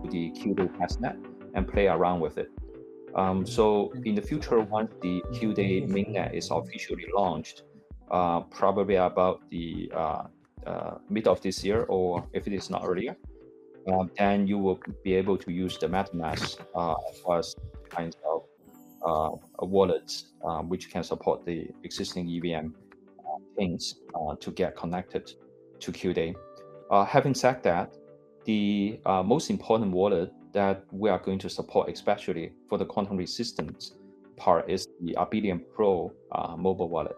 the Qday testnet and play around with it. So in the future, once the Qday mainnet is officially launched, probably about the mid of this year, or if it is not earlier, then you will be able to use the MetaMask as kinds of wallets which can support the existing EVM chains to get connected to Qday. Having said that, the most important wallet that we are going to support, especially for the quantum resistance part, is the Abelian Pro mobile wallet.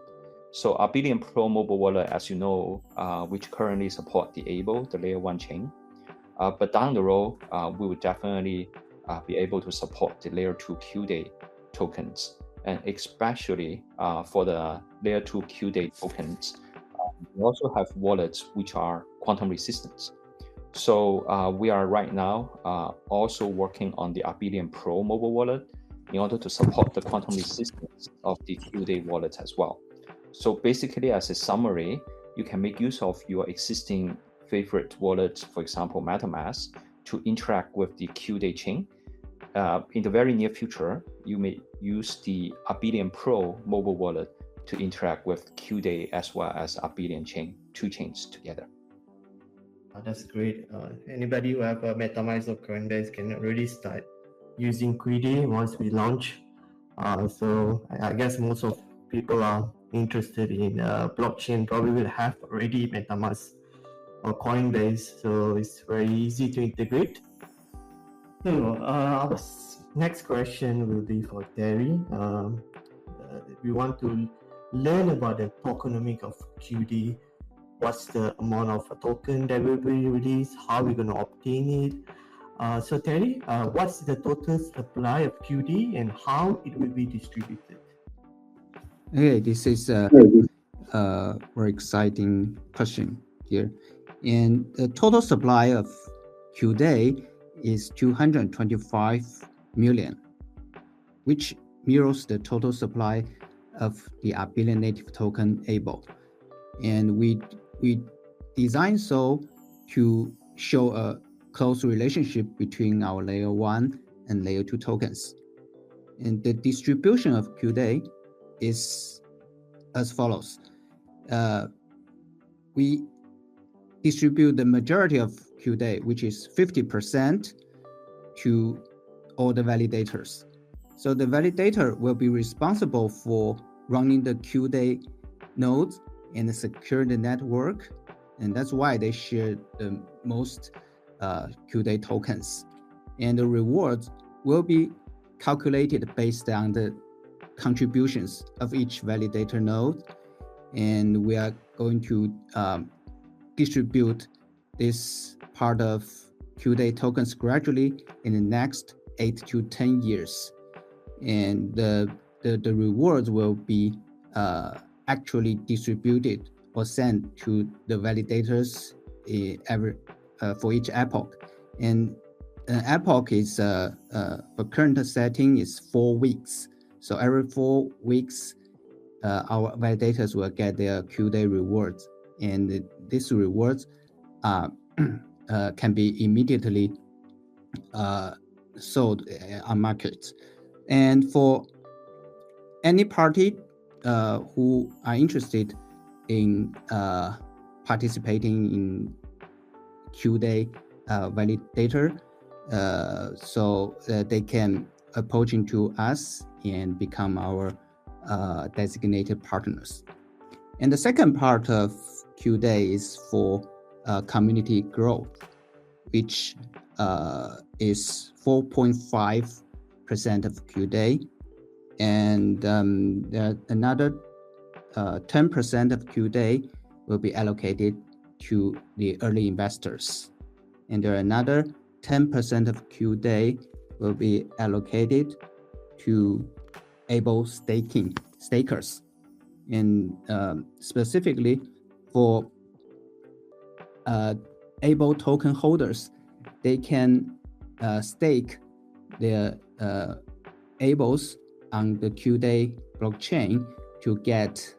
So Abelian Pro mobile wallet, as you know, which currently support the Able, the layer 1 chain. But down the road, we will definitely be able to support the layer 2 Qday tokens. And especially for the layer 2 Qday tokens, we also have wallets which are quantum resistant. So we are right now also working on the Abelian Pro mobile wallet in order to support the quantum resistance of the Qday wallet as well. So basically, as a summary, you can make use of your existing favorite wallet, for example, MetaMask, to interact with the Qday chain. In the very near future, you may use the Abelian Pro mobile wallet to interact with Qday as well as Abelian chain, two chains together. That's great. Anybody who have a MetaMask or Coinbase can already start using Qday once we launch. So I guess most of people are interested in blockchain probably will have already MetaMask or Coinbase, so it's very easy to integrate. So our next question will be for Terry. We want to learn about the tokenomics of Qday. What's the amount of a token that will be released? How are we going to obtain it? So Terry, what's the total supply of Qday and how it will be distributed? Okay, this is a very exciting question here. And the total supply of Qday is 225 million, which mirrors the total supply of the Abelian native token Able. And we designed so to show a close relationship between our layer 1 and layer 2 tokens. And the distribution of Qday is as follows. We distribute the majority of Qday, which is 50%, to all the validators. So the validator will be responsible for running the Qday nodes and secure the network, and that's why they share the most Qday tokens. And the rewards will be calculated based on the contributions of each validator node, and we are going to distribute this part of Qday tokens gradually in the next 8 to 10 years. And the rewards will be actually distributed or sent to the validators for each epoch. And an epoch is for current setting is 4 weeks. So every 4 weeks, our validators will get their Qday rewards, and these rewards can be immediately sold on markets. And for any party who are interested in participating in Qday validator, so they can approach into us and become our designated partners. And the second part of Qday is for community growth, which is 4.5% of Qday, and another 10% of Qday will be allocated to the early investors, and there are another 10% of Qday will be allocated to Able stakers, and specifically for Able token holders, they can stake their Ables on the Qday blockchain to get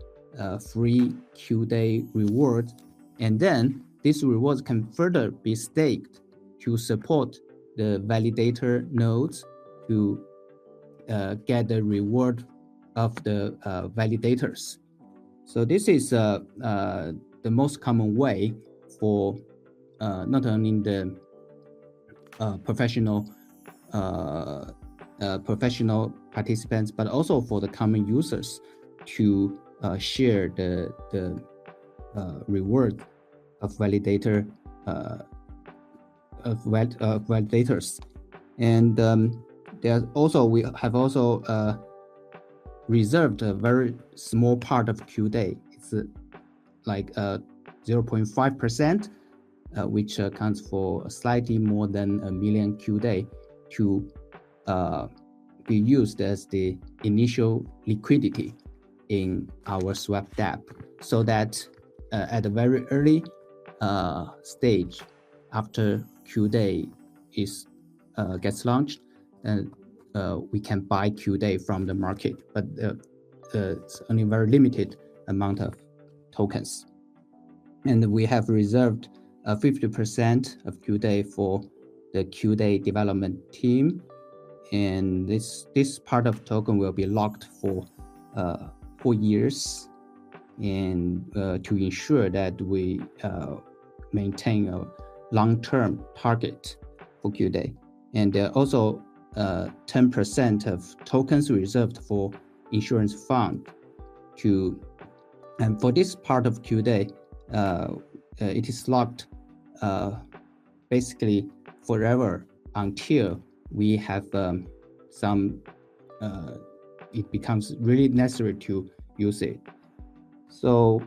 free Qday rewards, and then these rewards can further be staked to support the validator nodes to get the reward of the validators. So this is the most common way for not only the professional participants, but also for the common users to share the reward of validators. And we have also reserved a very small part of Qday. It's like 0.5%, which accounts for slightly more than 1 million Qday to be used as the initial liquidity in our swap dApp, so that at a very early stage after Qday gets launched, we can buy Qday from the market, but it's only very limited amount of tokens. And we have reserved 50% of Qday for the Qday development team, and this part of token will be locked for 4 years, and to ensure that we maintain a long-term target for Qday. And also 10% of tokens reserved for insurance fund and for this part of Qday, it is locked basically forever until we have it becomes really necessary to use it. So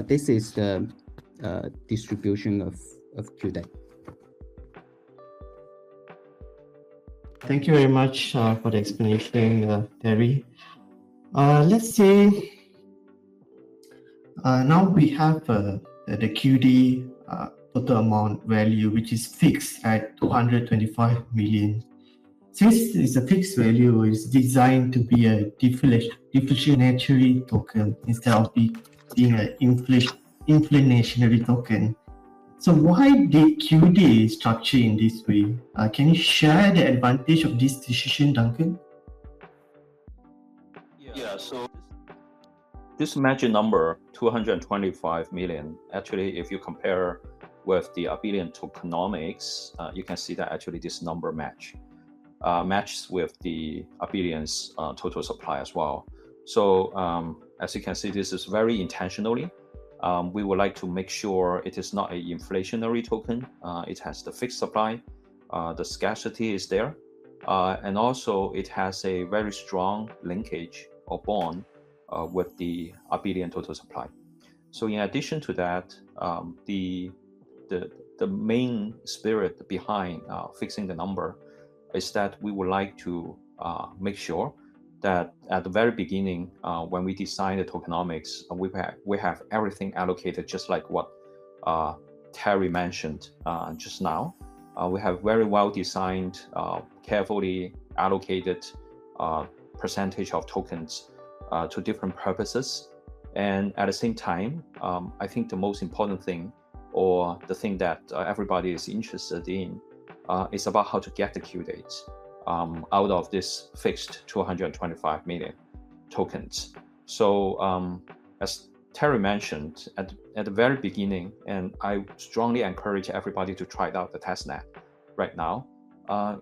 this is the distribution of Qday. Thank you very much for the explanation, Terry. Let's say now we have the QD total amount value, which is fixed at 225 million. Since it's a fixed value, it's designed to be a deflationary token instead of being an inflationary token. So why did QD structure in this way? Can you share the advantage of this decision, Duncan? Yeah, so this magic number, 225 million, actually, if you compare with the Abelian tokenomics, you can see that actually this number matches with the Abelian's total supply as well. So as you can see, this is very intentionally. We would like to make sure it is not an inflationary token. It has the fixed supply, the scarcity is there, and also it has a very strong linkage or bond with the Abelian total supply. So in addition to that, the main spirit behind fixing the number is that we would like to make sure that at the very beginning, when we design the tokenomics, we have everything allocated just like what Terry mentioned just now. We have very well designed, carefully allocated percentage of tokens to different purposes. And at the same time, I think the most important thing, or the thing that everybody is interested in, is about how to get the Qday out of this fixed 225 million tokens. So as Terry mentioned at the very beginning, and I strongly encourage everybody to try out the testnet right now,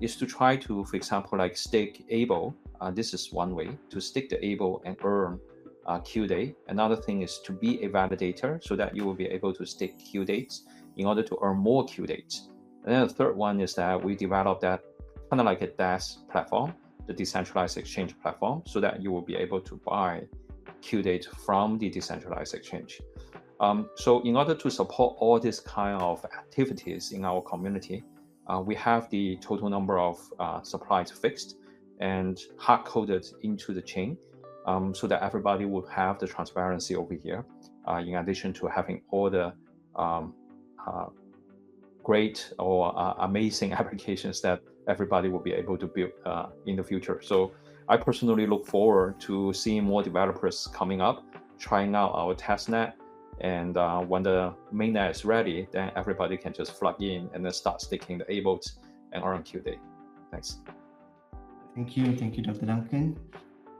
is to try to, for example, like stake Able. This is one way to stake the Able and earn Qday. Another thing is to be a validator so that you will be able to stake Qdays in order to earn more Qdays. And then the third one is that we develop that kind of like a DAS platform, the decentralized exchange platform, so that you will be able to buy Qday from the decentralized exchange. So in order to support all these kind of activities in our community, we have the total number of supplies fixed and hard-coded into the chain, so that everybody would have the transparency over here, in addition to having all the great or amazing applications that everybody will be able to build in the future. So I personally look forward to seeing more developers coming up, trying out our testnet, and when the mainnet is ready, then everybody can just plug in and then start staking the Ables and are on Qday. Thanks. Thank you, Dr. Duncan.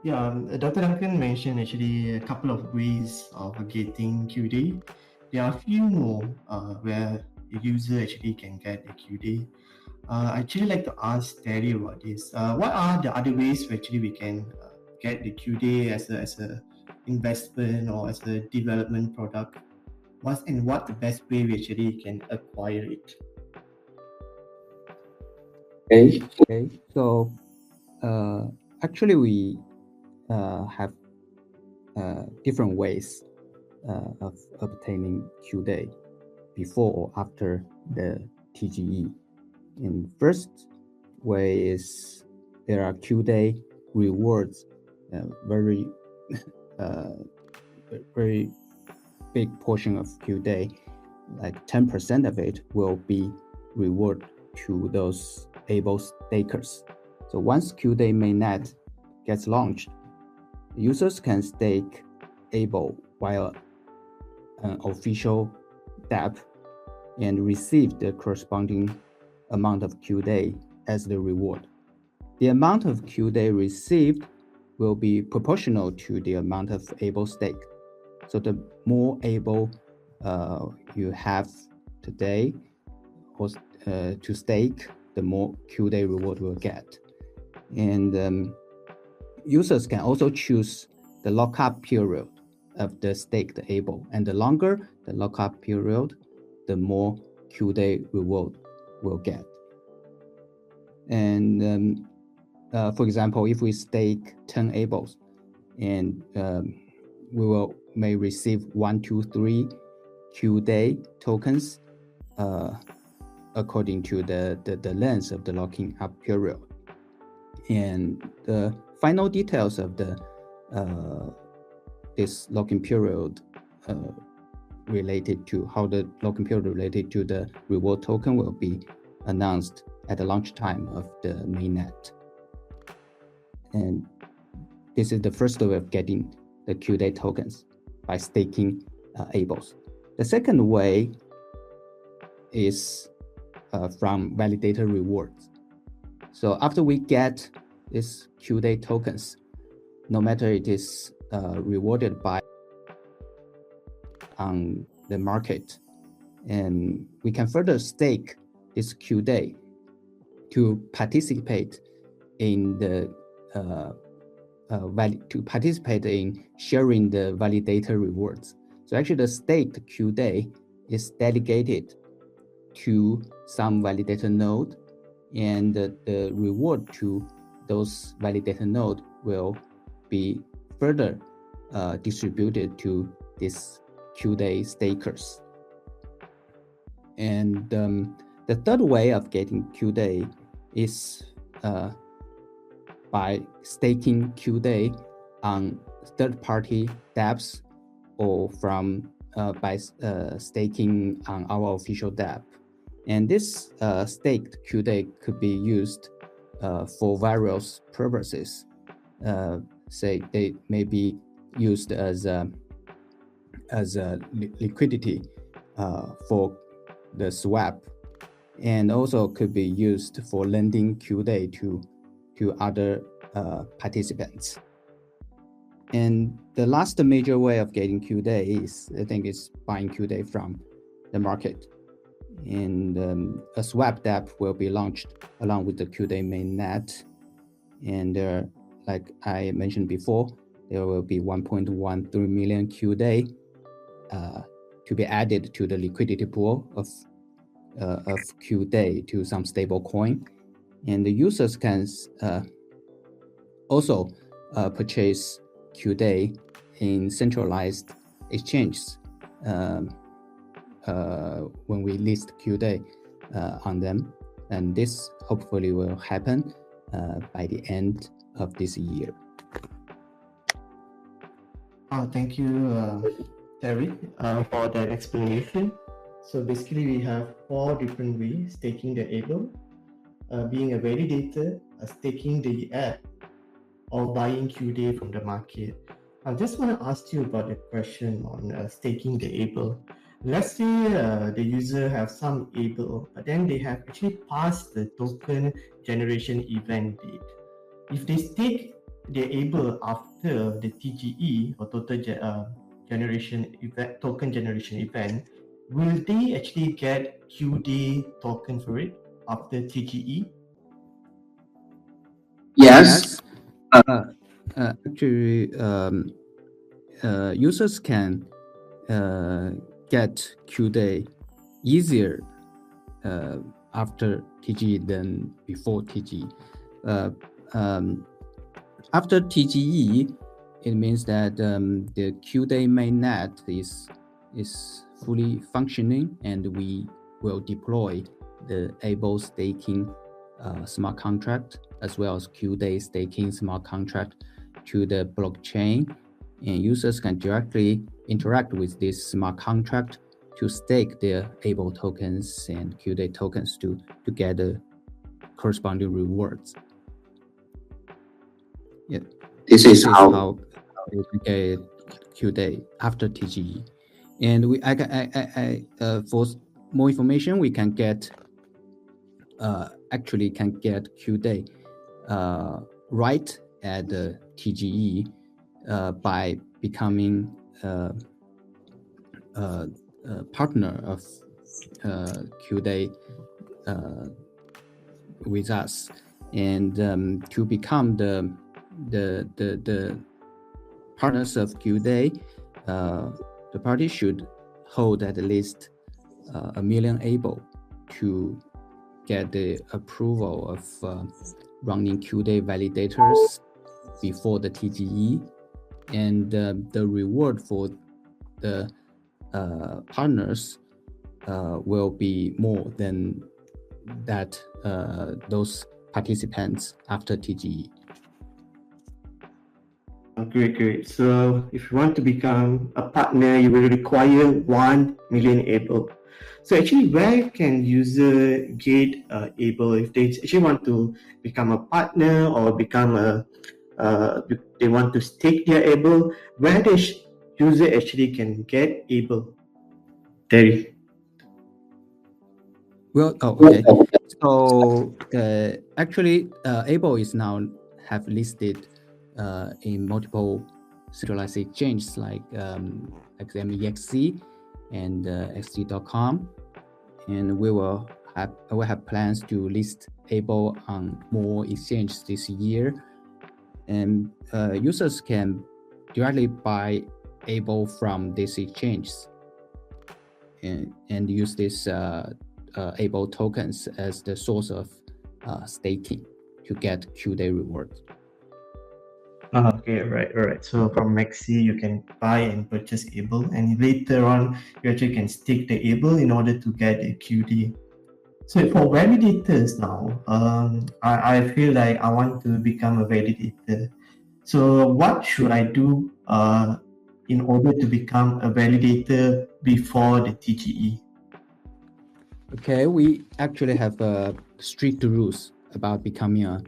Yeah, Dr. Duncan mentioned actually a couple of ways of getting Qday. There are a few more where a user actually can get a Qday. I'd actually like to ask Terry about this. What are the other ways actually we can get the Qday as a investment or as a development product? What the best way we actually can acquire it? Okay. So actually we have different ways of obtaining Qday before or after the TGE. And first way is there are Qday rewards, very big portion of Qday, like 10% of it will be reward to those able stakers. So once Qday mainnet gets launched, users can stake able via an official dApp and receive the corresponding amount of Qday as the reward. The amount of Qday received will be proportional to the amount of able staked. So the more able you have today to stake, the more Qday reward will get. And users can also choose the lockup period of the staked able, and the longer the lockup period, the more Qday reward will get. And for example, if we stake 10 ables, and we may receive 1, 2, 3 Qday tokens according to the length of the locking up period. And the final details of the this locking period related to how the locking period related to the reward token will be announced at the launch time of the mainnet. And this is the first way of getting the Qday tokens, by staking ables. The second way is from validator rewards. So after we get this Qday tokens, no matter it is rewarded by on the market, and we can further stake this Qday to participate in the to participate in sharing the validator rewards. So actually the staked Qday is delegated to some validator node, and the reward to those validator node will be further distributed to this Qday stakers. And the third way of getting Qday is by staking Qday on third-party dApps, or from by staking on our official dApp. And this staked Qday could be used for various purposes. Say they may be used as a liquidity for the swap, and also could be used for lending Qday to other participants. And the last major way of getting Qday is, I think, is buying Qday from the market. And a swap dApp will be launched along with the Qday mainnet. And like I mentioned before, there will be 1.13 million Qday to be added to the liquidity pool of Qday to some stable coin. And the users can also purchase Qday in centralized exchanges when we list Qday on them. And this hopefully will happen by the end of this year. Thank you, Terry, for that explanation. So basically we have 4 different ways: staking the able, being a validator, staking the app, or buying Qday from the market. I just want to ask you about the question on staking the able. let's say the user have some able, but then they have actually passed the token generation event date. If they stake their able after the TGE or generation event, token generation event, will they actually get QDay token for it after TGE? Yes. Actually, users can get QDay easier after TGE than before TGE. After TGE, it means that the QDay mainnet is fully functioning, and we will deploy the Able staking smart contract as well as QDay staking smart contract to the blockchain, and users can directly interact with this smart contract to stake their Able tokens and QDay tokens to get the corresponding rewards. Yeah, this is how we get QDay after TGE, and for more information, we can get QDay right at the TGE by becoming a partner of QDay with us, and to become the partners of QDay, the party should hold at least 1 million Able to get the approval of running QDay validators before the TGE, and the reward for the partners will be more than that those participants after TGE. Great. So if you want to become a partner, you will require 1 million Able. So actually, where can user get Able if they actually want to become a partner or become they want to stake their Able? Where the user actually can get Able? Terry. Well, okay. So actually, Able is now have listed in multiple centralized exchanges like XMEXC and XT.com, and we will have plans to list Able on more exchanges this year, and users can directly buy Able from these exchanges and use this Able tokens as the source of staking to get QDay rewards. Okay, right. So from Maxi, you can buy and purchase Able, and later on, you actually can stake the Able in order to get a QD. So for validators now, I feel like I want to become a validator. So what should I do in order to become a validator before the TGE? Okay, we actually have strict rules about becoming a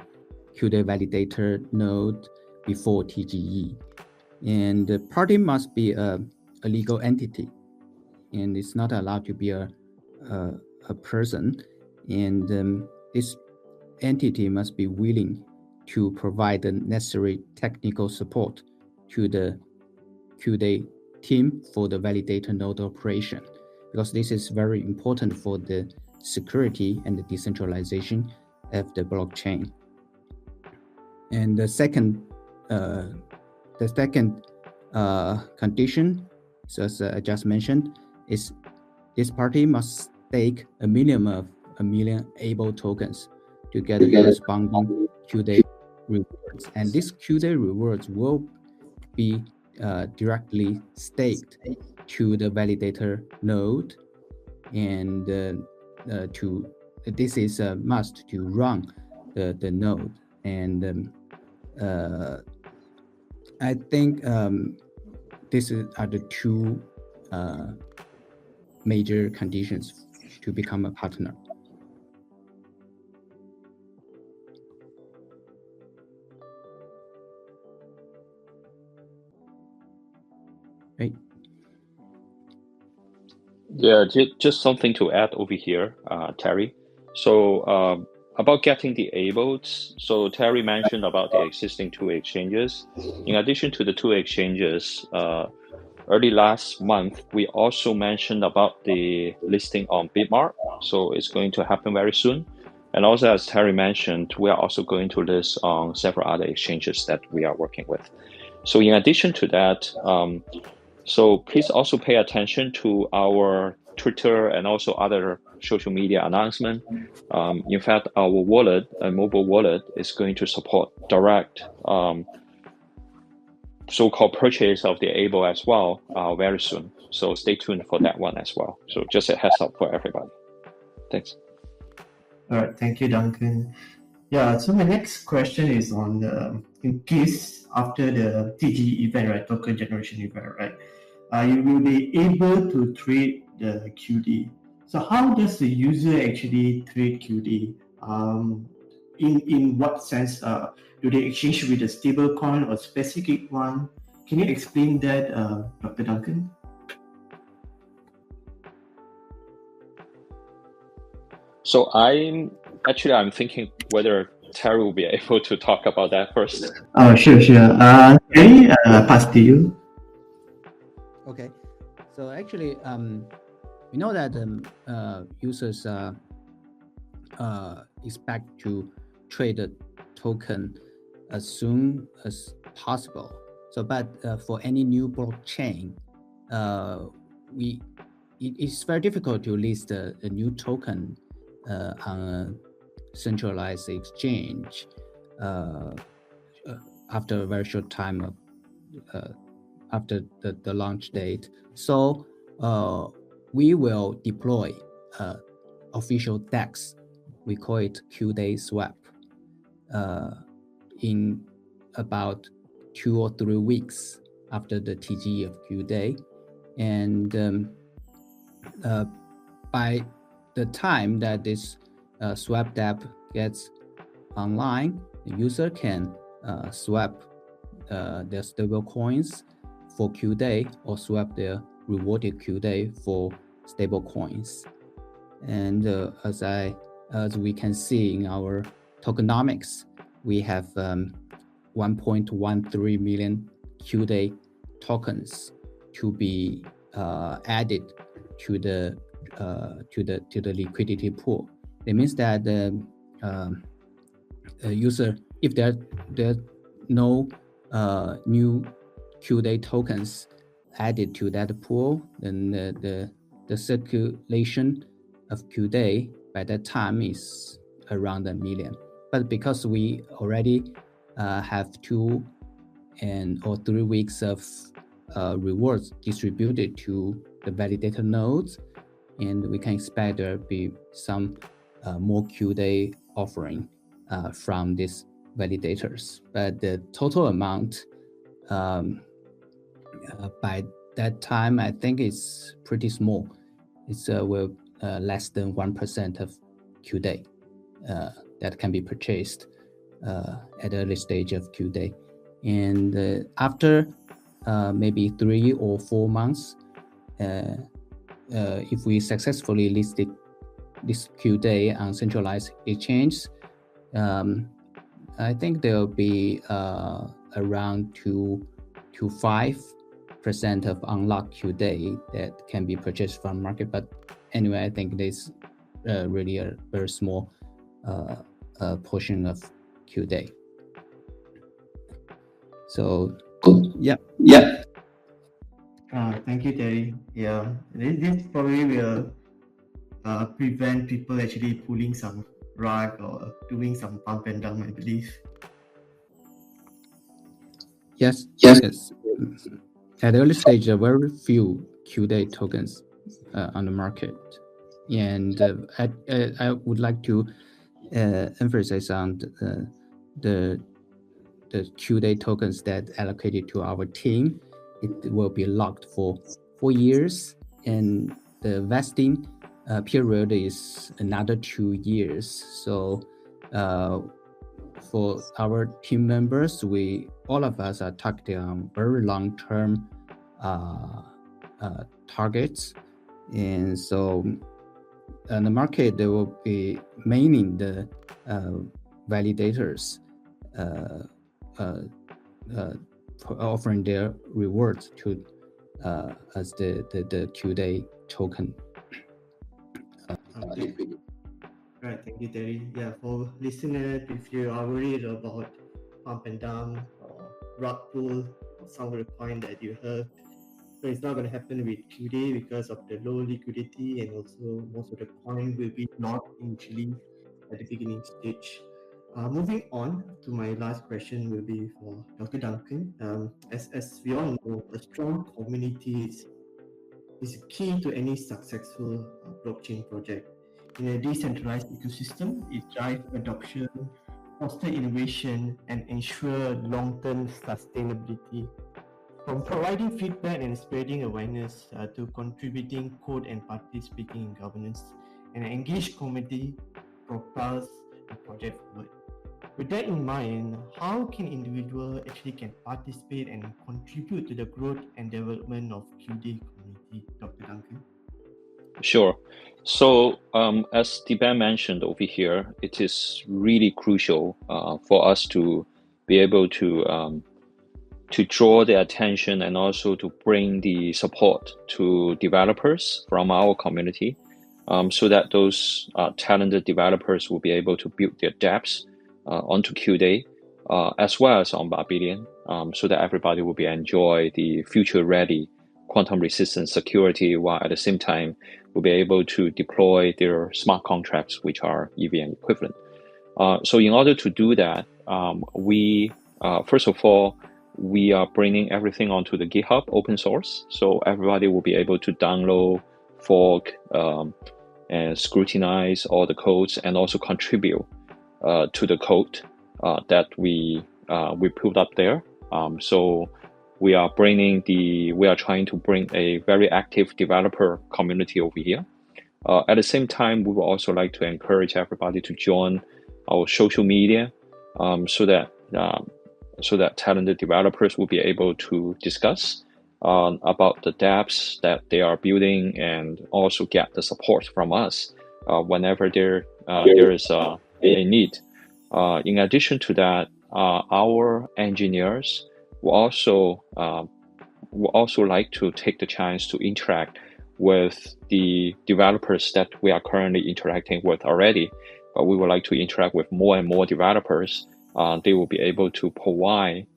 QDay validator node before TGE, and the party must be a legal entity, and it's not allowed to be a person, and this entity must be willing to provide the necessary technical support to the QDay team for the validator node operation, because this is very important for the security and the decentralization of the blockchain. And the second condition, as I just mentioned, is this party must stake a minimum of 1 million Able tokens to get the corresponding QDay rewards, and these QDay rewards will be directly staked to the validator node, and this is a must to run the node. And I think these are the two major conditions to become a partner. Right. Yeah, just something to add over here, Terry. So about getting the ABLs, so Terry mentioned about the existing two exchanges. In addition to the two exchanges, early last month, we also mentioned about the listing on Bitmart. So it's going to happen very soon. And also, as Terry mentioned, we are also going to list on several other exchanges that we are working with. So in addition to that, so please also pay attention to our Twitter and also other social media announcement. In fact, our wallet, a mobile wallet, is going to support direct so-called purchase of the ABLE as well very soon. So stay tuned for that one as well. So just a heads up for everybody. Thanks. All right, thank you, Duncan. Yeah, so my next question is on in case after the TG event, right, token generation event, right, you will be able to trade the QD. So how does the user actually trade QD? In what sense do they exchange with a stable coin or specific one? Can you explain that, Dr. Duncan? So I'm thinking whether Terry will be able to talk about that first. Sure. Terry, pass to you. Okay, so actually, we know that users expect to trade the token as soon as possible. So, but for any new blockchain, it's very difficult to list a new token on a centralized exchange after a very short time after the launch date. So we will deploy official DEX. We call it QDay swap in about 2 or 3 weeks after the TG of QDay. And by the time that this swap app gets online, the user can swap their stable coins for QDay or swap their rewarded QDay for stable coins. And as we can see in our tokenomics, we have 1.13 million QDay tokens to be added to the liquidity pool. It means that the user, if there's no new QDay tokens added to that pool, then the circulation of QDay by that time is around 1 million. But because we already have 2 or 3 weeks of rewards distributed to the validator nodes, and we can expect there will be some more QDay offering from these validators. But the total amount by that time, I think it's pretty small. It's less than 1% of QDay that can be purchased at the early stage of QDay. And after maybe 3 or 4 months, if we successfully listed this QDay on centralized exchange, I think there will be around 2 to 5% of unlocked QDay that can be purchased from market. But anyway, I think this really a very small portion of QDay. So yeah. Thank you, Terry. Yeah, this probably will prevent people actually pulling some rug or doing some pump and dump, I believe. Yes. At the early stage, there are very few QDay tokens on the market, and I would like to emphasize on the QDay tokens that allocated to our team. It will be locked for 4 years, and the vesting period is another 2 years. So for our team members, all of us are targeting on very long-term targets, And so in the market, there will be mainly the validators offering their rewards to as the Qday token. Right, thank you, Terry. Yeah, for listeners, if you are worried about pump and dump or rug pull or some of the coin that you heard, so it's not going to happen with Qday because of the low liquidity, and also most of the coin will be not initially at the beginning stage. Moving on to my last question will be for Dr. Duncan. As we all know, a strong community is key to any successful blockchain project. In a decentralized ecosystem, it drives adoption, foster innovation, and ensure long-term sustainability. From providing feedback and spreading awareness to contributing code and participating in governance, an engaged community propels the project forward. With that in mind, how can individuals actually can participate and contribute to the growth and development of Qday community, Dr. Duncan? Sure. So as Diban mentioned over here, it is really crucial for us to be able to draw the attention and also to bring the support to developers from our community, so that those talented developers will be able to build their dApps onto Qday, as well as on Abelian, so that everybody will be enjoy the future-ready quantum-resistant security, while at the same time will be able to deploy their smart contracts, which are EVM equivalent. So in order to do that, we first of all, we are bringing everything onto the GitHub open source, so everybody will be able to download, fork, and scrutinize all the codes, and also contribute to the code that we put up there. So we are trying to bring a very active developer community over here. At the same time, we would also like to encourage everybody to join our social media, so that talented developers will be able to discuss about the dApps that they are building, and also get the support from us whenever there is a need. In addition to that, our engineers will also like to take the chance to interact with the developers that we are currently interacting with already, but we would like to interact with more and more developers. They will be able to provide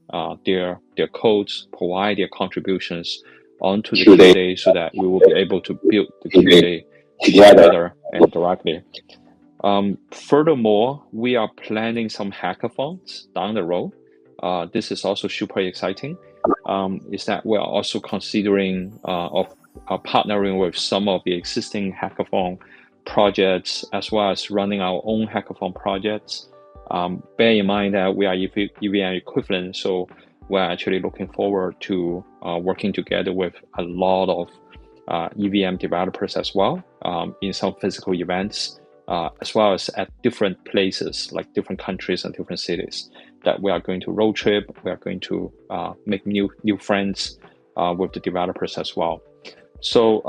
their codes, provide their contributions onto the Qday, so that we will be able to build the Qday together and directly. Furthermore, we are planning some hackathons down the road. This is also super exciting. Is that we are also considering partnering with some of the existing hackathon projects, as well as running our own hackathon projects. Bear in mind that we are EVM equivalent, so we're actually looking forward to working together with a lot of EVM developers as well, in some physical events, as well as at different places, like different countries and different cities, that we are going to road trip. We are going to make new friends with the developers as well. So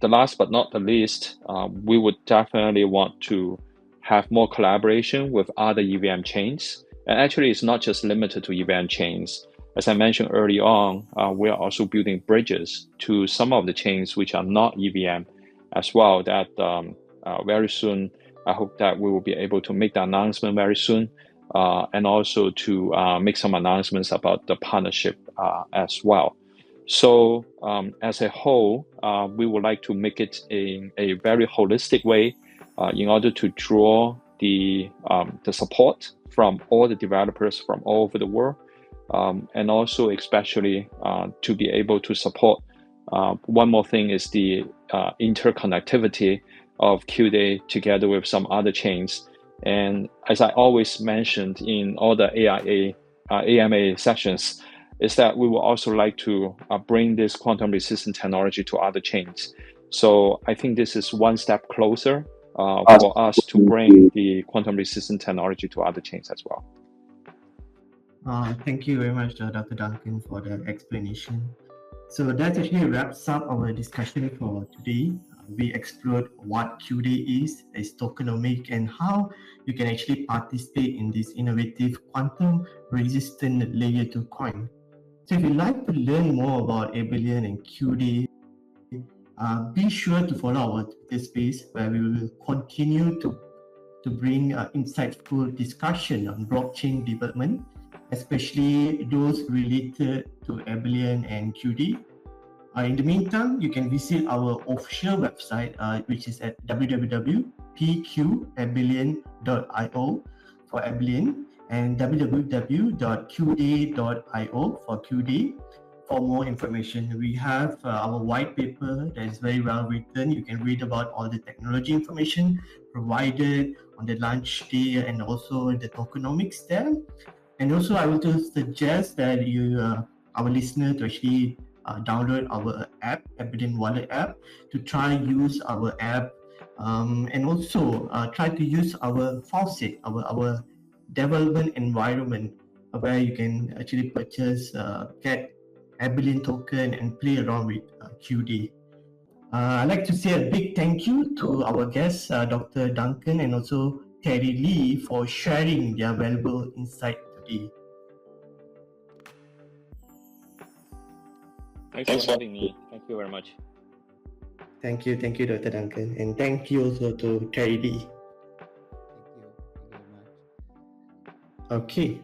the last but not the least, we would definitely want to have more collaboration with other EVM chains. And actually, it's not just limited to EVM chains. As I mentioned early on, we are also building bridges to some of the chains which are not EVM as well, that very soon, I hope that we will be able to make the announcement very soon, and also to make some announcements about the partnership as well. So as a whole, we would like to make it in a very holistic way, in order to draw the support from all the developers from all over the world, and also especially to be able to support. One more thing is the interconnectivity of Qday together with some other chains. And as I always mentioned in all the AMA sessions, is that we will also like to bring this quantum resistant technology to other chains. So I think this is one step closer for us to bring the quantum resistant technology to other chains as well. Thank you very much, Dr. Duncan, for the explanation. So that actually wraps up our discussion for today. we explored what Qday is, its tokenomics, and how you can actually participate in this innovative quantum-resistant layer 2 coin. So if you'd like to learn more about Abelian and Qday, be sure to follow our Twitter space where we will continue to bring insightful discussion on blockchain development, especially those related to Abelian and Qday. In the meantime, you can visit our official website, which is at www.pqabelian.io for Abelian and www.qday.io for Qday. For more information, we have our white paper that is very well written. You can read about all the technology information provided on the launch day and also the tokenomics there. And also, I would just suggest that you, our listener, to actually download our app, Abelian Wallet app, to try use our app, and also try to use our faucet, our development environment, where you can actually purchase, get Abelian token and play around with Qday. I'd like to say a big thank you to our guests, Dr. Duncan and also Terry Lee, for sharing their valuable insight today. Thanks for having me. Thank you very much. Thank you, Dr. Duncan, and thank you also to Terry Lee. Thank you very much. Okay,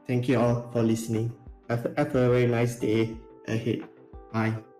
thank you all for listening. Have a very nice day ahead. Bye.